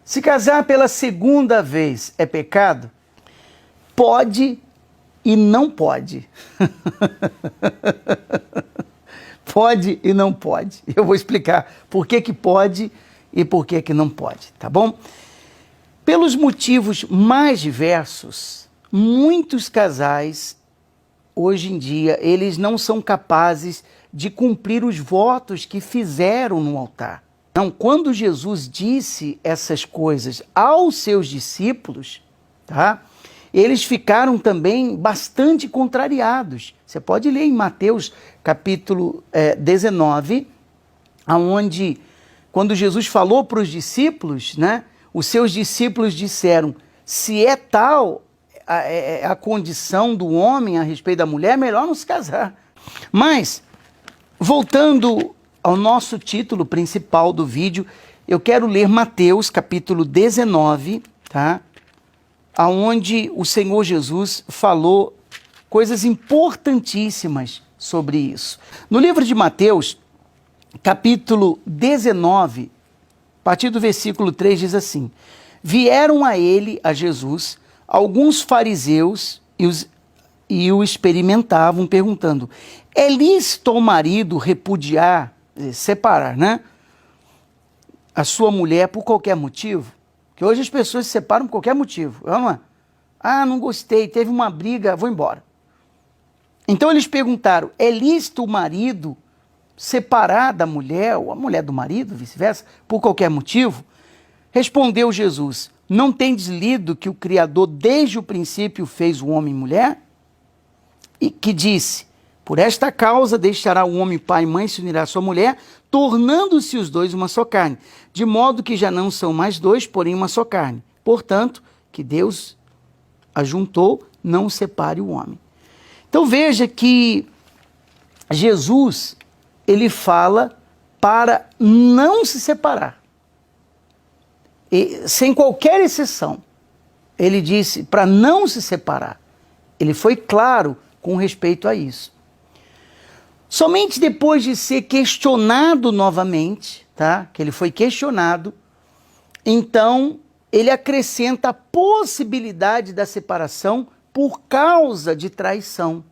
Se casar pela segunda vez é pecado? Pode e não pode. Pode e não pode. Eu vou explicar por que pode e por que não pode, tá bom? Pelos motivos mais diversos, muitos casais, hoje em dia, eles não são capazes de cumprir os votos que fizeram no altar. Então, quando Jesus disse essas coisas aos seus discípulos, tá? Eles ficaram também bastante contrariados. Você pode ler em Mateus capítulo 19, onde, quando Jesus falou para os discípulos, né, os seus discípulos disseram, se é tal a condição do homem a respeito da mulher, é melhor não se casar. Mas, voltando ao nosso título principal do vídeo, eu quero ler Mateus capítulo 19, tá? Onde o Senhor Jesus falou coisas importantíssimas sobre isso. No livro de Mateus, capítulo 19, a partir do versículo 3 diz assim, vieram a ele, a Jesus, alguns fariseus e o experimentavam, perguntando, é lícito ao marido repudiar, separar, né, a sua mulher por qualquer motivo? Que hoje as pessoas se separam por qualquer motivo, não é? Ah, não gostei, teve uma briga, vou embora. Então eles perguntaram, é lícito o marido separar da mulher, ou a mulher do marido, vice-versa, por qualquer motivo? Respondeu Jesus, não tendes lido que o Criador desde o princípio fez o homem e mulher? E que disse, por esta causa deixará o homem pai e mãe, se unirá à sua mulher, tornando-se os dois uma só carne, de modo que já não são mais dois, porém uma só carne. Portanto, que Deus ajuntou, não separe o homem. Então veja que Jesus, ele fala para não se separar. E, sem qualquer exceção, ele disse para não se separar. Ele foi claro com respeito a isso. Somente depois de ser questionado novamente, tá? Que ele foi questionado, então ele acrescenta a possibilidade da separação por causa de traição.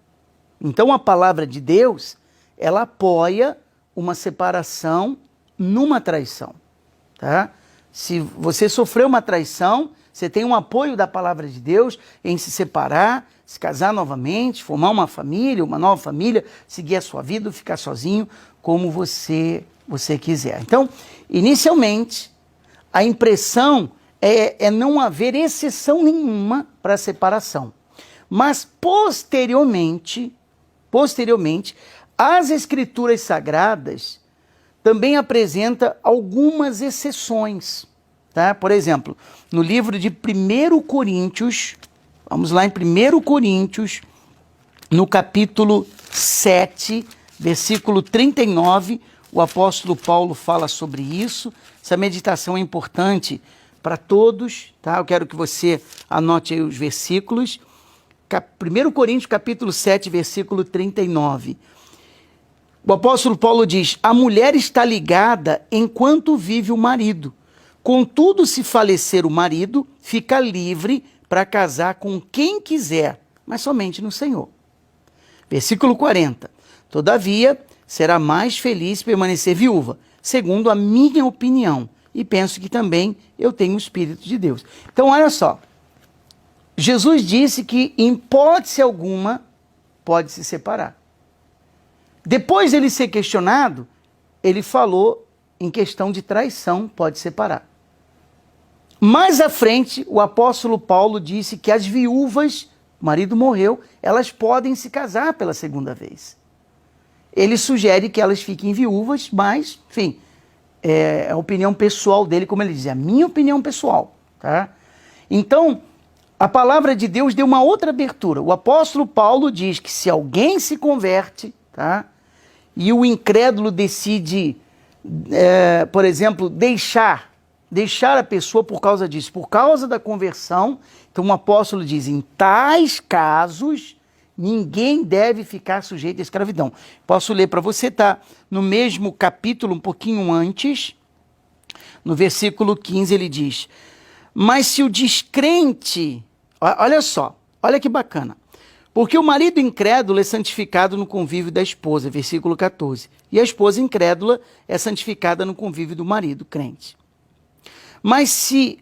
Então a palavra de Deus, ela apoia uma separação numa traição, tá? Se você sofreu uma traição, você tem um apoio da palavra de Deus em se separar, se casar novamente, formar uma família, uma nova família, seguir a sua vida, ficar sozinho, como você quiser. Então, inicialmente, a impressão é não haver exceção nenhuma para a separação. Mas, posteriormente, as Escrituras Sagradas também apresentam algumas exceções. Tá? Por exemplo, no livro de 1 Coríntios, vamos lá em 1 Coríntios, no capítulo 7, versículo 39, o apóstolo Paulo fala sobre isso. Essa meditação é importante para todos, tá? Eu quero que você anote aí os versículos. 1 Coríntios, capítulo 7, versículo 39. O apóstolo Paulo diz, a mulher está ligada enquanto vive o marido. Contudo, se falecer o marido, fica livre para casar com quem quiser, mas somente no Senhor. Versículo 40. Todavia, será mais feliz permanecer viúva, segundo a minha opinião. E penso que também eu tenho o Espírito de Deus. Então, olha só. Jesus disse que, em hipótese alguma, pode se separar. Depois de ele ser questionado, ele falou em questão de traição, pode separar. Mais à frente, o apóstolo Paulo disse que as viúvas, o marido morreu, elas podem se casar pela segunda vez. Ele sugere que elas fiquem viúvas, mas, enfim, é a opinião pessoal dele, como ele diz, é a minha opinião pessoal. Tá? Então, a palavra de Deus deu uma outra abertura. O apóstolo Paulo diz que se alguém se converte, tá? E o incrédulo decide, por exemplo, deixar a pessoa por causa disso, por causa da conversão, então o apóstolo diz, em tais casos, ninguém deve ficar sujeito à escravidão. Posso ler para você, tá? No mesmo capítulo, um pouquinho antes, No versículo 15 ele diz, mas se o descrente, olha só, olha que bacana, porque o marido incrédulo é santificado no convívio da esposa, versículo 14, e a esposa incrédula é santificada no convívio do marido, crente. Mas se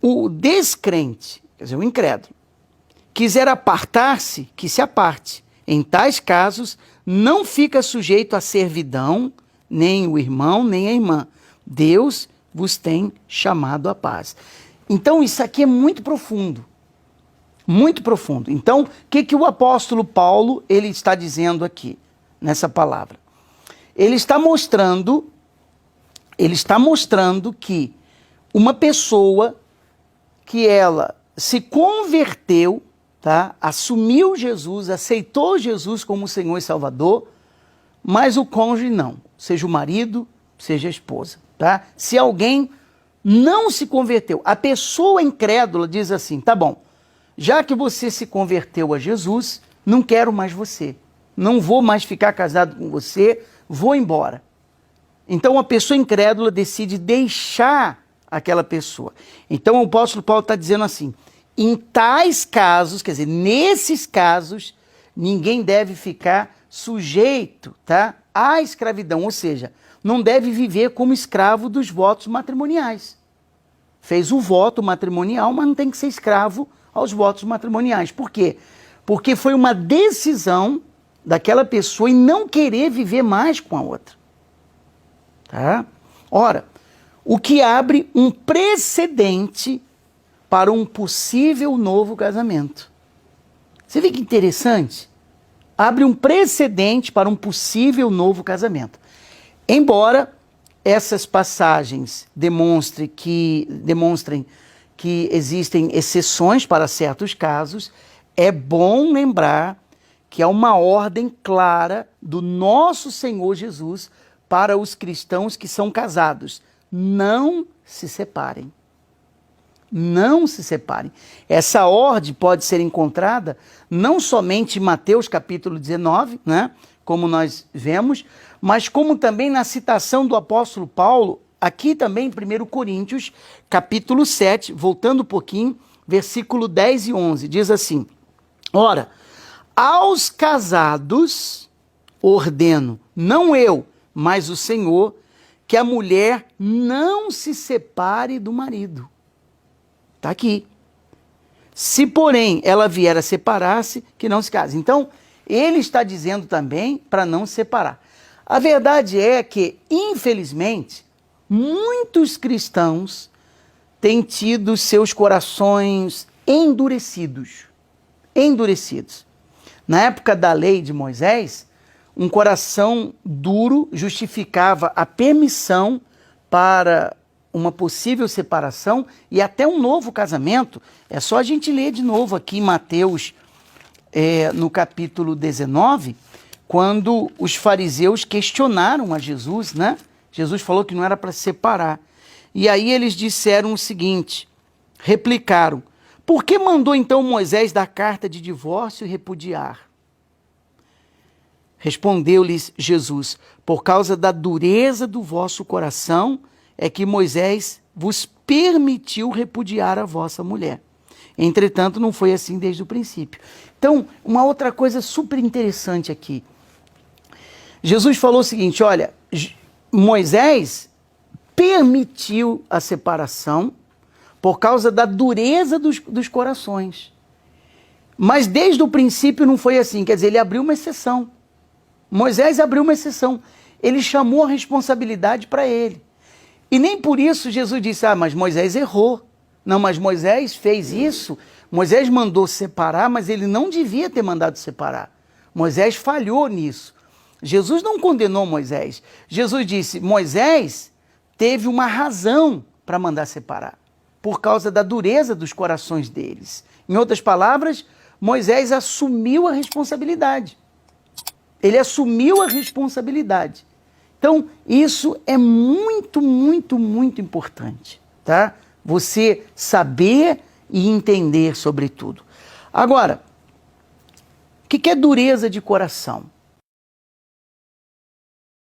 o descrente, quer dizer, o incrédulo, quiser apartar-se, que se aparte. Em tais casos, não fica sujeito à servidão, nem o irmão, nem a irmã. Deus vos tem chamado à paz. Então, isso aqui é muito profundo. Muito profundo. Então, o que o apóstolo Paulo ele está dizendo aqui, nessa palavra? Ele está mostrando que uma pessoa que ela se converteu, tá? Assumiu Jesus, aceitou Jesus como Senhor e Salvador, mas o cônjuge não, seja o marido, seja a esposa. Tá? Se alguém não se converteu, a pessoa incrédula diz assim, tá bom, já que você se converteu a Jesus, não quero mais você, não vou mais ficar casado com você, vou embora. Então a pessoa incrédula decide deixar aquela pessoa. Então o apóstolo Paulo está dizendo assim, em tais casos, quer dizer, nesses casos, ninguém deve ficar sujeito, tá, à escravidão, ou seja, não deve viver como escravo dos votos matrimoniais. Fez o voto matrimonial, mas não tem que ser escravo aos votos matrimoniais. Por quê? Porque foi uma decisão daquela pessoa em não querer viver mais com a outra. Tá? Ora, o que abre um precedente para um possível novo casamento. Você vê que interessante? Abre um precedente para um possível novo casamento. Embora essas passagens demonstrem que existem exceções para certos casos, é bom lembrar que há uma ordem clara do nosso Senhor Jesus para os cristãos que são casados. Não se separem. Não se separem. Essa ordem pode ser encontrada não somente em Mateus capítulo 19, né, como nós vemos, mas como também na citação do apóstolo Paulo, aqui também em 1 Coríntios, capítulo 7, voltando um pouquinho, versículo 10 e 11, diz assim, ora, aos casados ordeno, não eu, mas o Senhor, que a mulher não se separe do marido. Está aqui. Se, porém, ela vier a separar-se, que não se case. Então, ele está dizendo também para não se separar. A verdade é que, infelizmente, muitos cristãos têm tido seus corações endurecidos. Endurecidos. Na época da lei de Moisés, um coração duro justificava a permissão para uma possível separação e até um novo casamento. É só a gente ler de novo aqui em Mateus, no capítulo 19, quando os fariseus questionaram a Jesus, né? Jesus falou que não era para se separar. E aí eles disseram o seguinte, replicaram, por que mandou então Moisés dar carta de divórcio e repudiar? Respondeu-lhes Jesus, por causa da dureza do vosso coração, é que Moisés vos permitiu repudiar a vossa mulher. Entretanto, não foi assim desde o princípio. Então, uma outra coisa super interessante aqui. Jesus falou o seguinte, olha, Moisés permitiu a separação por causa da dureza dos corações. Mas desde o princípio não foi assim, quer dizer, ele abriu uma exceção. Moisés abriu uma exceção. Ele chamou a responsabilidade para ele. E nem por isso Jesus disse, mas Moisés errou. Não, mas Moisés fez isso, Moisés mandou separar, mas ele não devia ter mandado separar. Moisés falhou nisso. Jesus não condenou Moisés. Jesus disse, Moisés teve uma razão para mandar separar, por causa da dureza dos corações deles. Em outras palavras, Moisés assumiu a responsabilidade. Ele assumiu a responsabilidade. Então, isso é muito, muito, muito importante, tá? Você saber e entender sobre tudo. Agora, o que é dureza de coração?